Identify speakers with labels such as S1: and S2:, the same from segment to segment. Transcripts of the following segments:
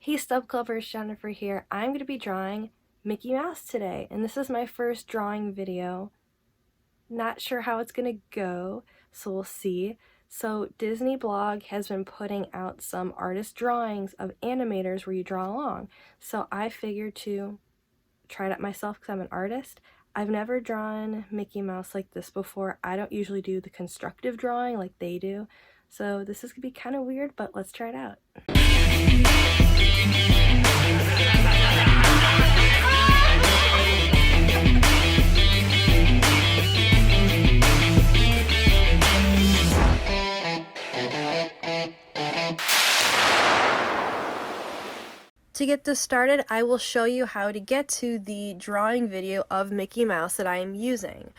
S1: Hey Stub Clubbers, Jennifer here. I'm going to be drawing Mickey Mouse today, and this is my first drawing video. Not sure how it's going to go, so we'll see. So Disney Blog has been putting out some artist drawings of animators where you draw along. So I figured to try it out myself because I'm an artist. I've never drawn Mickey Mouse like this before. I don't usually do the constructive drawing like they do. So this is going to be kind of weird, but let's try it out. To get this started, I will show you how to get to the drawing video of Mickey Mouse that I am using.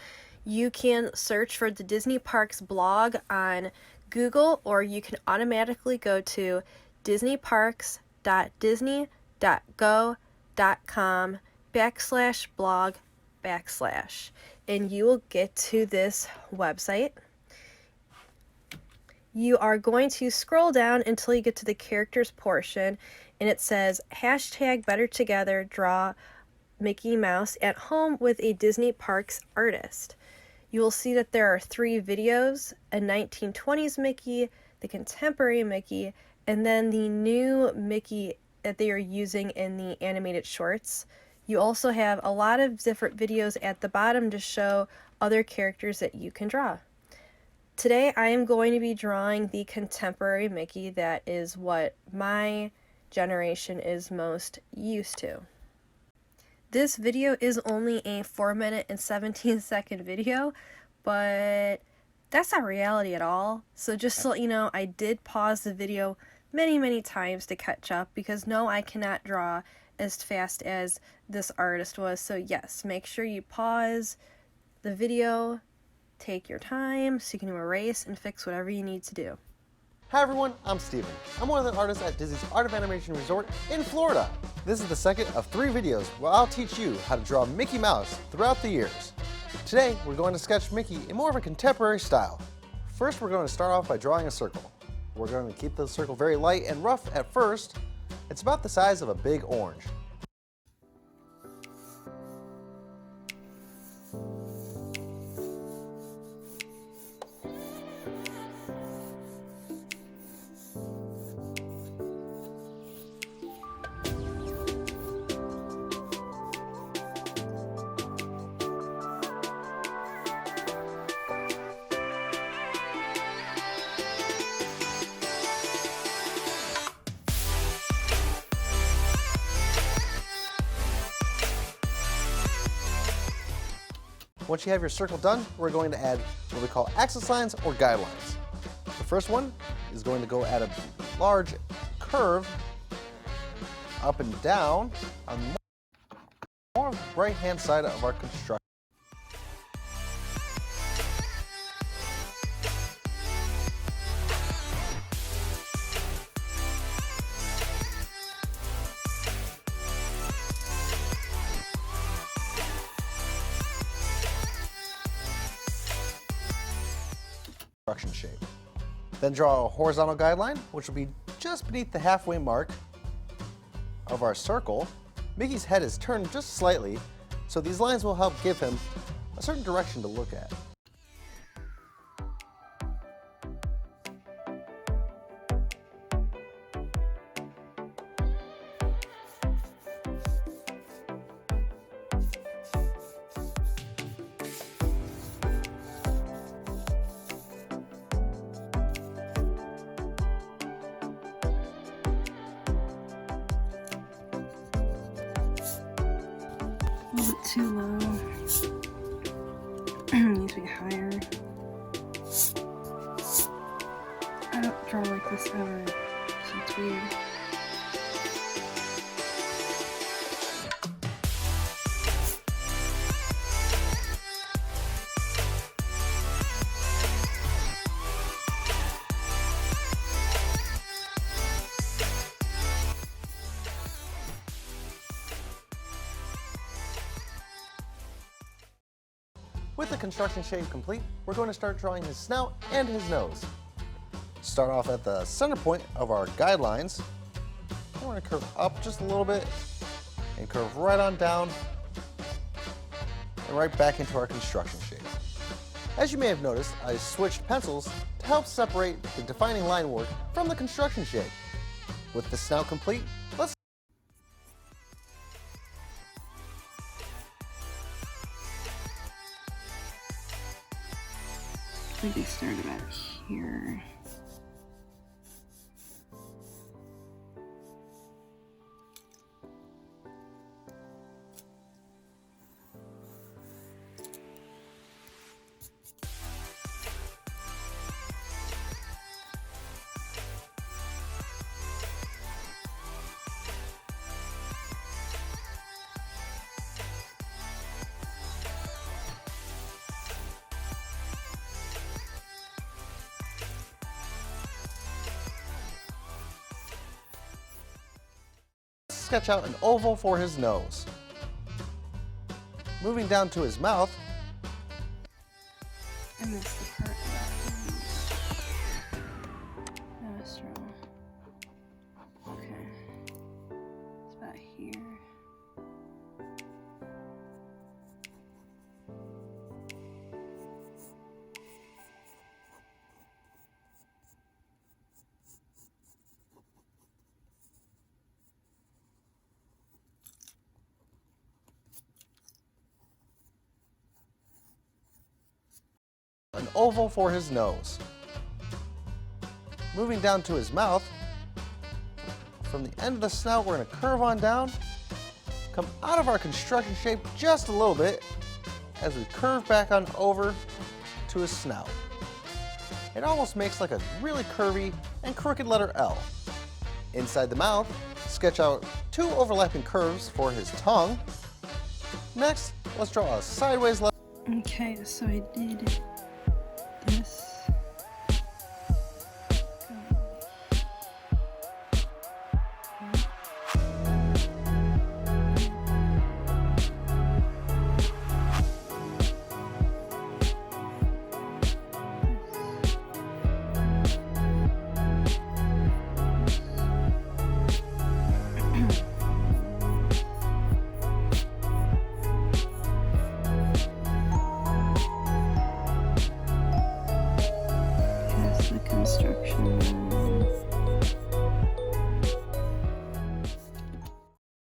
S1: You can search for the Disney Parks blog on Google, or you can automatically go to disneyparks.disney.go.com/blog/ and you will get to this website. You are going to scroll down until you get to the characters portion, and it says #BetterTogether draw Mickey Mouse at home with a Disney Parks artist. You will see that there are 3 videos, a 1920s Mickey, the contemporary Mickey, and then the new Mickey that they are using in the animated shorts. You also have a lot of different videos at the bottom to show other characters that you can draw. Today I am going to be drawing the contemporary Mickey. That is what my generation is most used to. This video is only a 4-minute and 17-second video, but that's not reality at all. So just to let you know, I did pause the video many times to catch up because no, I cannot draw as fast as this artist was. So yes, make sure you pause the video, take your time so you can erase and fix whatever you need to do.
S2: Hi everyone, I'm Steven. I'm one of the artists at Disney's Art of Animation Resort in Florida. This is the second of 3 videos where I'll teach you how to draw Mickey Mouse throughout the years. Today, we're going to sketch Mickey in more of a contemporary style. First, we're going to start off by drawing a circle. We're going to keep the circle very light and rough at first. It's about the size of a big orange. Once you have your circle done, we're going to add what we call axis lines or guidelines. The first one is going to go at a large curve up and down on more of the right-hand side of our construction. Shape. Then draw a horizontal guideline, which will be just beneath the halfway mark of our circle. Mickey's head is turned just slightly, so these lines will help give him a certain direction to look at.
S1: A little bit too low. Needs to be higher. I don't draw like this ever, so it's weird.
S2: With the construction shape complete, we're going to start drawing his snout and his nose. Start off at the center point of our guidelines. I we're going to curve up just a little bit and curve right on down and right back into our construction shape. As you may have noticed, I switched pencils to help separate the defining line work from the construction shape. With the snout complete, let's
S1: I think they start about here.
S2: sketch out an oval for his nose. Moving down to his mouth,
S1: I missed the part about nostril. Okay. It's about here.
S2: an oval for his nose. Moving down to his mouth, from the end of the snout, we're going to curve on down, come out of our construction shape just a little bit as we curve back on over to his snout. It almost makes like a really curvy and crooked letter L. Inside the mouth, sketch out two overlapping curves for his tongue. Next, let's draw a sideways letter.
S1: Okay, so I did this.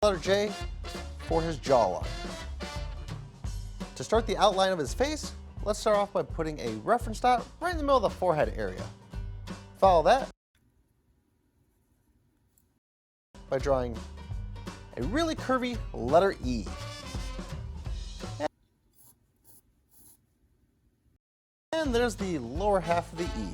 S2: Letter J for his jawline. To start the outline of his face, let's start off by putting a reference dot right in the middle of the forehead area. Follow that by drawing a really curvy letter E. And there's the lower half of the E.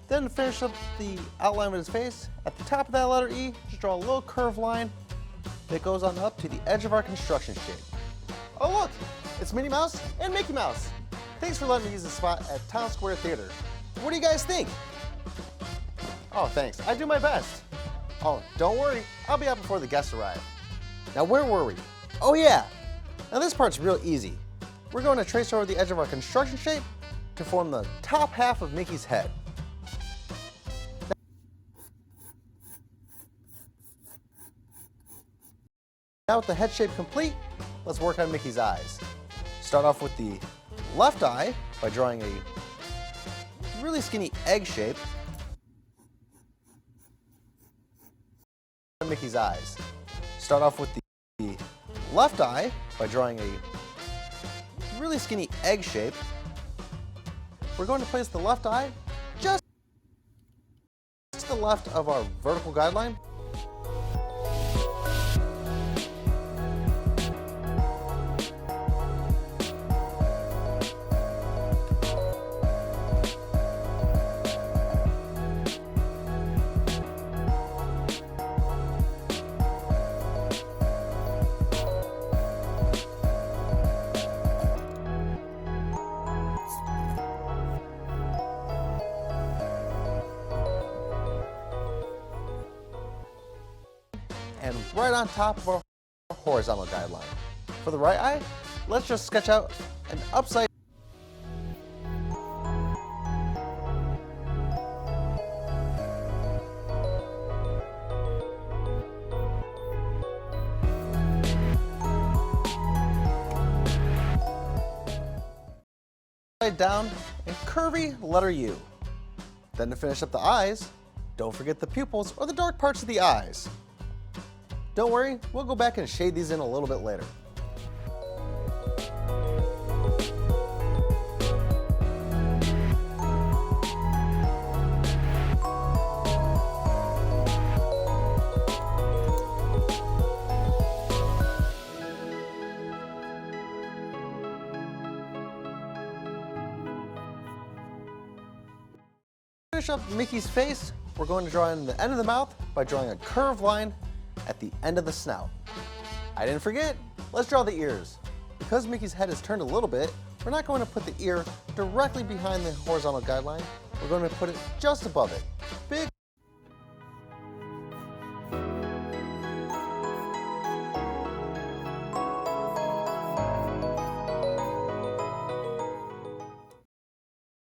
S2: Then to finish up the outline of his face, at the top of that letter E, just draw a little curved line that goes on up to the edge of our construction shape. Oh look, it's Minnie Mouse and Mickey Mouse. Thanks for letting me use this spot at Town Square Theater. What do you guys think? Oh, thanks. I do my best. Oh, don't worry, I'll be out before the guests arrive. Now where were we? Oh yeah, now this part's real easy. We're going to trace over the edge of our construction shape to form the top half of Mickey's head. Now with the head shape complete, let's work on Mickey's eyes. Start off with the left eye by drawing a really skinny egg shape. Mickey's eyes. Start off with the left eye by drawing a really skinny egg shape. We're going to place the left eye just to the left of our vertical guideline. right on top of our horizontal guideline. For the right eye, let's just sketch out an upside down and curvy letter U. Then to finish up the eyes, don't forget the pupils or the dark parts of the eyes. Don't worry, we'll go back and shade these in a little bit later. To finish up Mickey's face, we're going to draw in the end of the mouth by drawing a curved line at the end of the snout. I didn't forget, let's draw the ears. Because Mickey's head is turned a little bit, we're not going to put the ear directly behind the horizontal guideline, we're going to put it just above it. Big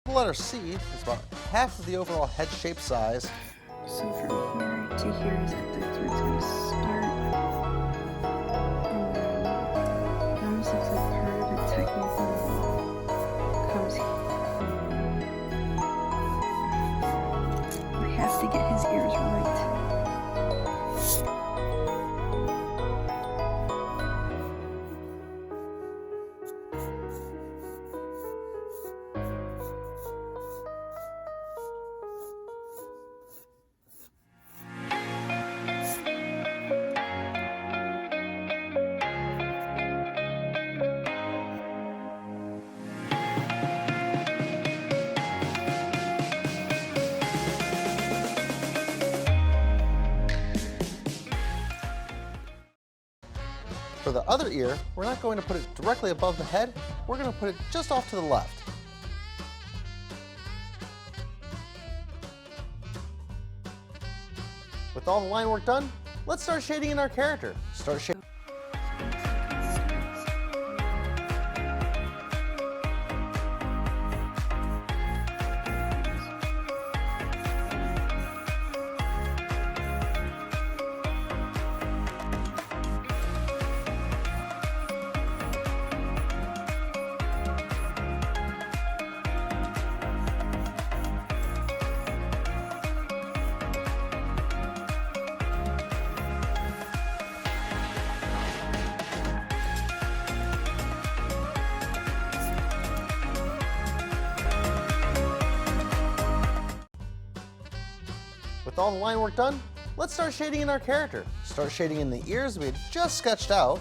S2: The letter C is about half of the overall head shape size.
S1: So from here to here is at that's where it's going to start. And then it almost looks like part of it technically comes here. We have to get his ears right.
S2: For the other ear, we're not going to put it directly above the head, we're going to put it just off to the left. With all the line work done, let's start shading in our character. Start shading. With all the line work done, let's start shading in our character. Start shading in the ears we had just sketched out.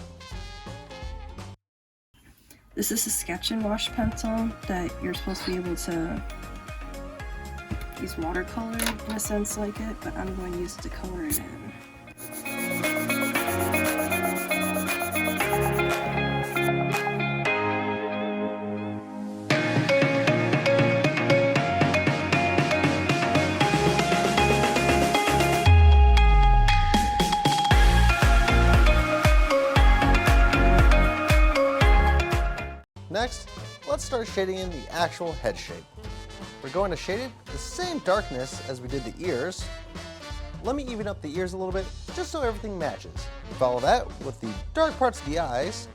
S1: This is a sketch and wash pencil that you're supposed to be able to use watercolor in a sense like it, but I'm going to use it to color it in.
S2: Next, let's start shading in the actual head shape. We're going to shade it the same darkness as we did the ears. Let me even up the ears a little bit, just so everything matches. Follow that with the dark parts of the eyes.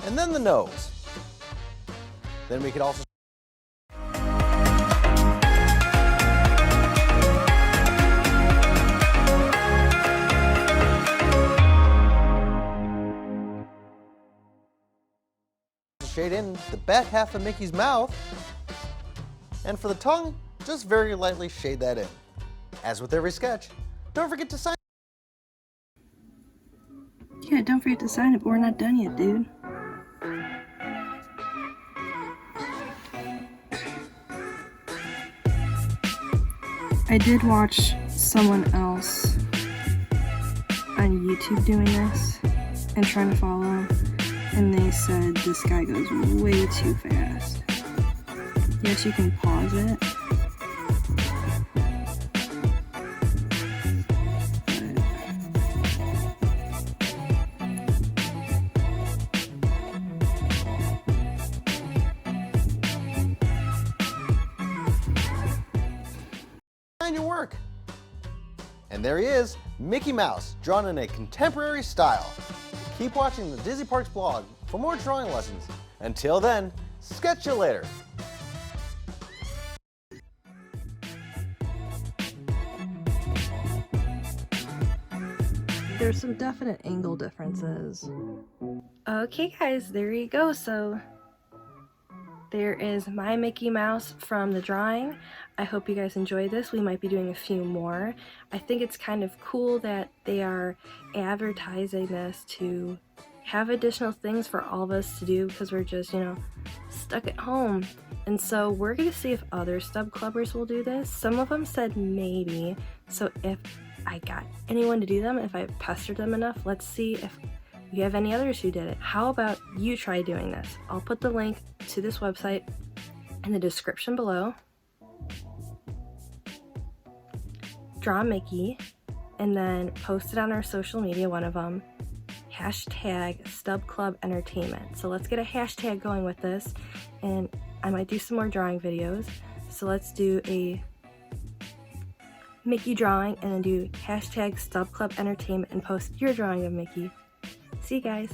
S2: And then the nose. Then we could also shade in the back half of Mickey's mouth. And for the tongue, just very lightly shade that in. As with every sketch, don't forget to sign.
S1: Yeah, don't forget to sign it, but we're not done yet, dude. I did watch someone else on YouTube doing this and trying to follow, and they said this guy goes way too fast. Yes, you can pause it.
S2: Your work. And there he is, Mickey Mouse, drawn in a contemporary style. Keep watching the Disney Parks blog for more drawing lessons. Until then, sketch you later.
S1: There's some definite angle differences. Okay guys, there you go. So there is my Mickey Mouse from the drawing. I hope you guys enjoyed this. We might be doing a few more. I think it's kind of cool that they are advertising this to have additional things for all of us to do because we're just, you know, stuck at home. And so we're going to see if other stub clubbers will do this. Some of them said maybe. So if I got anyone to do them, if I pestered them enough, let's see if you have any others who did it. How about you try doing this? I'll put the link to this website in the description below. Draw Mickey and then post it on our social media, one of them. Hashtag Stub Club Entertainment. So let's get a hashtag going with this, and I might do some more drawing videos. So let's do a Mickey drawing and then do hashtag Stub Club Entertainment and post your drawing of Mickey. See you guys.